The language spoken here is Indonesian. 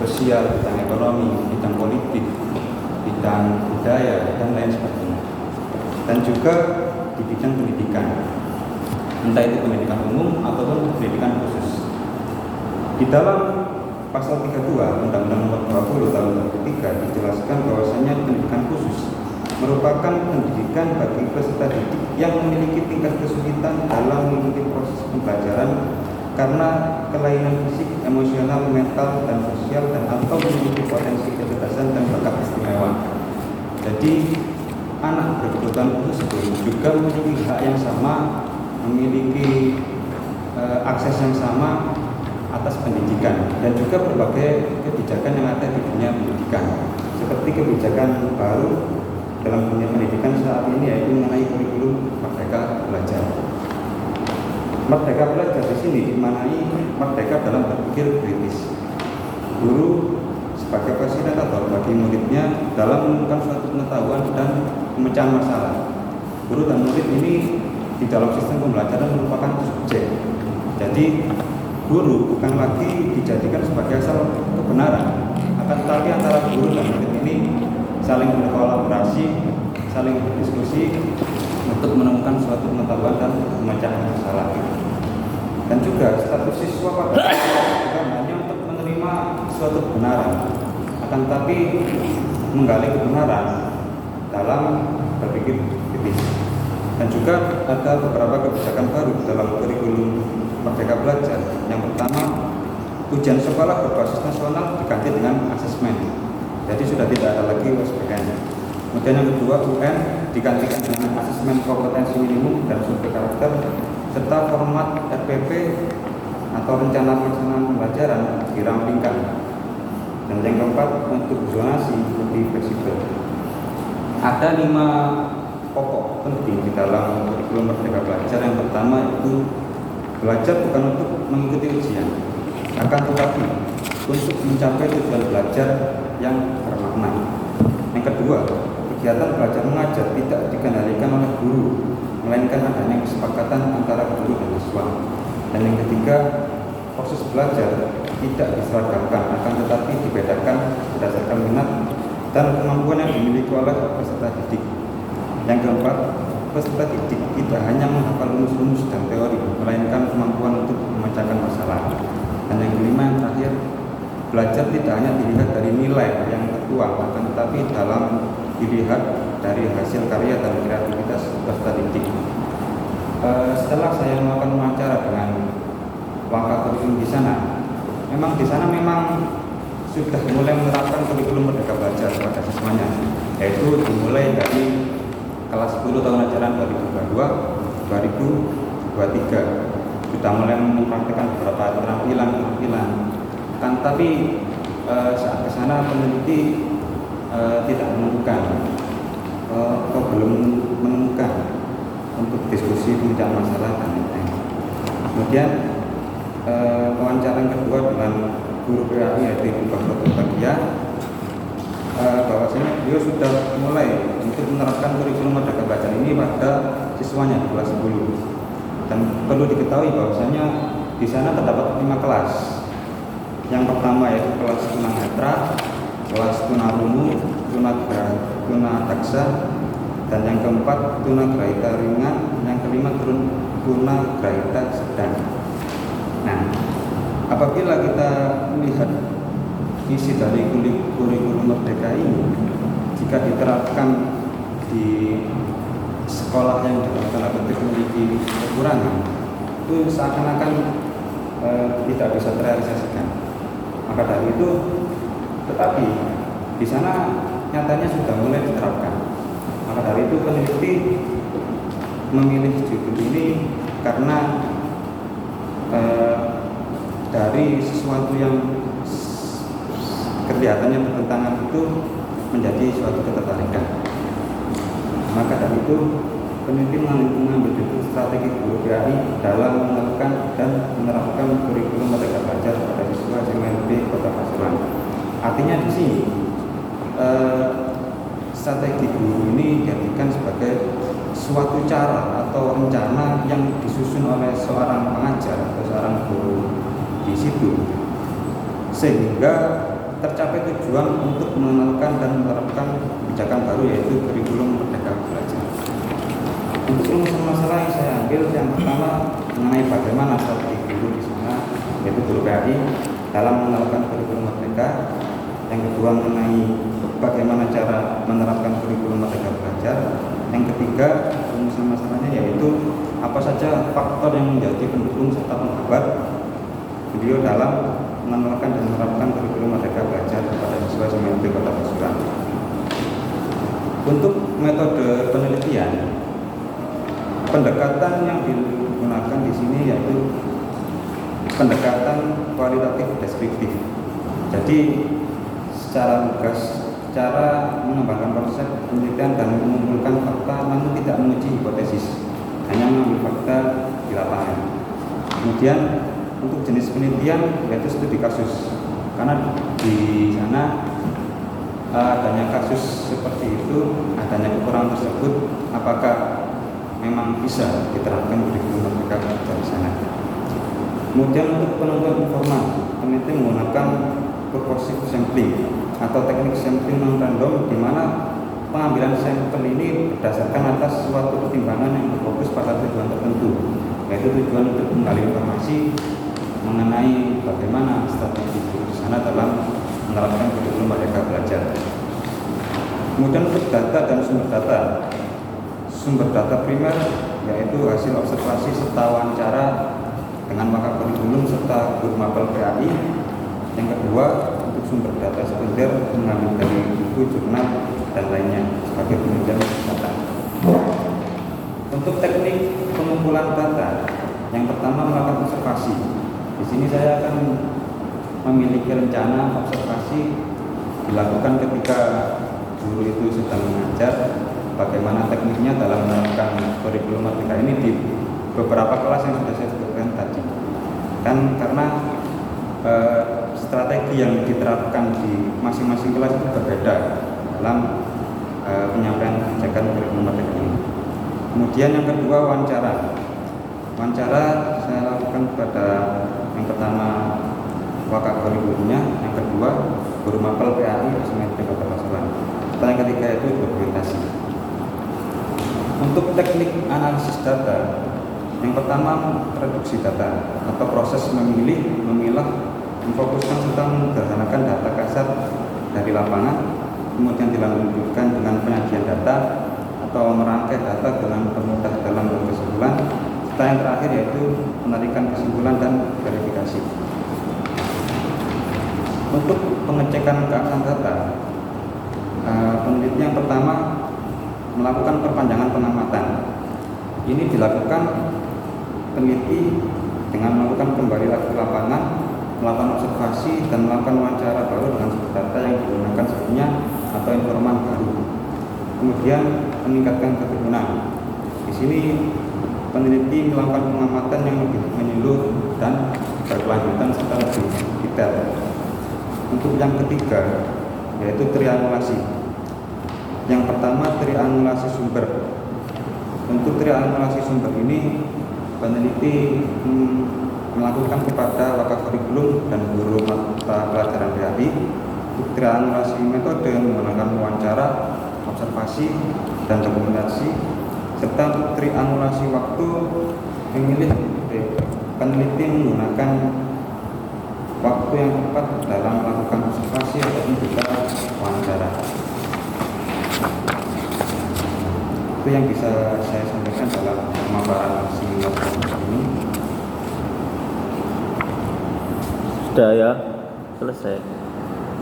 sosial, bidang ekonomi, bidang politik, bidang budaya, dan lain sebagainya. Dan juga di bidang pendidikan, entah itu pendidikan umum ataupun pendidikan khusus. Di dalam Pasal 32 Undang-Undang Nomor 20 Tahun 2003 dijelaskan bahwasanya pendidikan khusus merupakan pendidikan bagi peserta didik yang memiliki tingkat kesulitan dalam mengikuti proses pembelajaran karena kelainan fisik, emosional, mental, dan sosial, dan atau memiliki potensi kecerdasan dan bakat istimewa. Jadi anak berkebutuhan khusus juga memiliki hak yang sama, memiliki akses yang sama atas pendidikan, dan juga berbagai kebijakan yang ada di dunia pendidikan, seperti kebijakan baru dalam dunia pendidikan saat ini, yaitu mengenai kurikulum Merdeka Belajar. Merdeka Belajar di sini dimaknai merdeka dalam berpikir kritis. Guru sebagai fasilitator bagi muridnya dalam menemukan suatu pengetahuan dan pemecahan masalah. Guru dan murid ini di dalam sistem pembelajaran merupakan subjek. Jadi guru bukan lagi dijadikan sebagai asal kebenaran, akan tetapi antara guru dan murid ini saling berkolaborasi, saling berdiskusi untuk menemukan suatu pengetahuan dan memecahkan masalah. Dan juga status siswa pada bukan hanya untuk menerima suatu kebenaran, akan tetapi menggali kebenaran dalam berpikir kritis. Dan juga ada beberapa kebijakan baru dalam kurikulum Merdeka Belajar. Yang pertama, ujian sekolah berbasis nasional diganti dengan asesmen. Jadi sudah tidak ada lagi USBN. Kemudian yang kedua, UN digantikan dengan asesmen kompetensi minimum dan survei karakter, serta format RPP atau rencana pelaksanaan pembelajaran dirampingkan. Dan yang keempat, untuk zonasi lebih fleksibel. Ada 5 pokok penting di dalam kurikulum Merdeka Belajar. Yang pertama itu belajar bukan untuk mengikuti ujian, akan tetapi untuk mencapai tujuan belajar yang bermakna. Yang kedua, kegiatan belajar mengajar tidak dikendalikan oleh guru, melainkan adanya kesepakatan antara guru dan siswa. Dan yang ketiga, proses belajar tidak diseragamkan, akan tetapi dibedakan berdasarkan minat dan kemampuan yang dimiliki oleh peserta didik. Yang keempat, peserta didik tidak hanya menghafal rumus-rumus dan teori, melainkan kemampuan untuk memecahkan masalah. Dan yang kelima, yang terakhir, belajar tidak hanya dilihat dari nilai yang tertuang, akan tetapi dalam dilihat dari hasil karya dan kreativitas peserta didik. Setelah saya melakukan wawancara dengan langkah kurikulum di sana, memang sudah mulai menerapkan kurikulum Merdeka Belajar pada siswanya, yaitu dimulai dari kelas 10 tahun ajaran 2022-2023 sudah mulai mempraktikkan beberapa keterampilan. Tapi saat ke sana peneliti tidak menemukan atau belum menemukan untuk diskusi tentang masalah dan lain-lain. Kemudian wawancara yang kedua dengan guru PAI, yaitu Ibu Dr. Bagia, bahwasanya beliau sudah mulai untuk menerapkan kurikulum Merdeka Belajar ini pada siswanya di kelas 10. Dan perlu diketahui bahwasanya di sana terdapat 5 kelas. Yang pertama yaitu kelas tunanetra, kelas tunarungu, tunadaksa, dan yang keempat tunagrahita ringan, yang kelima tunagrahita sedang. Nah, apabila kita melihat isi dari kurikulum Merdeka ini, jika diterapkan di sekolah yang dalam tanda petik memiliki kekurangan, itu seakan-akan tidak bisa terrealisasikan. Maka dari itu, tetapi di sana nyatanya sudah mulai diterapkan. Maka dari itu peneliti memilih judul ini karena dari sesuatu yang kelihatannya bertentangan itu menjadi suatu ketertarikan. Maka dari itu peneliti mengambil judul strategi guru PAI dalam melakukan dan menerapkan kurikulum Merdeka Belajar pada siswa SMNP Kota Pasuruan. Artinya di sini strategi guru ini dijadikan sebagai suatu cara atau rencana yang disusun oleh seorang pengajar atau seorang guru di situ, sehingga tercapai tujuan untuk mengenalkan dan menerapkan kebijakan baru, yaitu kurikulum Merdeka Belajar. Untuk rumusan masalah yang saya ambil, yang pertama mengenai bagaimana strategi guru di sana, yaitu guru PAI dalam menerapkan kurikulum Merdeka. Yang kedua mengenai bagaimana cara menerapkan kurikulum Merdeka Belajar. Yang ketiga rumusan masalahnya yaitu apa saja faktor yang menjadi pendukung serta penghambat beliau dalam menerapkan dan menerapkan kurikulum Merdeka Belajar kepada siswa SMP Kota Pasuruan. Untuk metode penelitian, pendekatan yang digunakan di sini yaitu pendekatan kualitatif deskriptif. Jadi secara lugas, cara mengembangkan konsep penelitian dan mengumpulkan fakta namun tidak menguji hipotesis, hanya mengambil fakta di lapangan. Kemudian untuk jenis penelitian yaitu studi kasus, karena di sana adanya kasus seperti itu, adanya kekurangan tersebut, apakah memang bisa diterapkan kurikulum Merdeka Belajar di sana. Kemudian untuk penentuan informasi, peneliti menggunakan purposive sampling atau teknik sampling non random, di mana pengambilan sampel ini berdasarkan atas suatu pertimbangan yang berfokus pada tujuan tertentu, yaitu tujuan untuk menggali informasi mengenai bagaimana strategi guru di sana dalam menerapkan kurikulum Merdeka Belajar. Kemudian untuk data dan sumber data primer yaitu hasil observasi serta wawancara dengan pakar kurikulum serta guru mapel PAI. Yang kedua untuk sumber data sekunder mengambil dari buku, jurnal dan lainnya sebagai penunjang data. Untuk teknik pengumpulan data, yang pertama melakukan observasi. Di sini saya akan memiliki rencana observasi dilakukan ketika guru itu sedang mengajar, bagaimana tekniknya dalam menerapkan kurikulum Merdeka ini di beberapa kelas yang sudah saya sebutkan tadi. Kan karena strategi yang diterapkan di masing-masing kelas itu berbeda dalam penyampaian kebijakan kurikulum Merdeka ini. Kemudian yang kedua wawancara saya lakukan pada yang pertama wakil kurikulumnya, yang kedua guru mapel PAI SMP Kota Pasuruan. Yang ketiga itu dokumentasi. Untuk teknik analisis data, yang pertama reduksi data atau proses memilah, memfokuskan serta menyederhanakan data kasar dari lapangan, kemudian dilanjutkan dengan penyajian data atau merangkai data dengan pemudah dalam kesimpulan, serta yang terakhir yaitu penarikan kesimpulan dan verifikasi. Untuk pengecekan keabsahan data, peneliti yang pertama melakukan perpanjangan pengamatan. Ini dilakukan peneliti dengan melakukan kembali lagi ke lapangan, melakukan observasi dan melakukan wawancara baru dengan sumber data yang digunakan sebelumnya atau informan baru. Kemudian meningkatkan keturunan. Di sini peneliti melakukan pengamatan yang lebih menyeluruh dan berkelanjutan serta lebih detail. Untuk yang ketiga yaitu triangulasi. Yang pertama triangulasi sumber. Untuk triangulasi sumber ini peneliti melakukan kepada wakil kurikulum dan guru mata pelajaran PAI. Untuk triangulasi metode menggunakan wawancara, observasi dan dokumentasi, serta untuk triangulasi waktu peneliti menggunakan waktu yang tepat dalam melakukan observasi ataupun juga wawancara. Itu yang bisa saya sampaikan dalam pemaparan seminar ini. Sudah ya, selesai.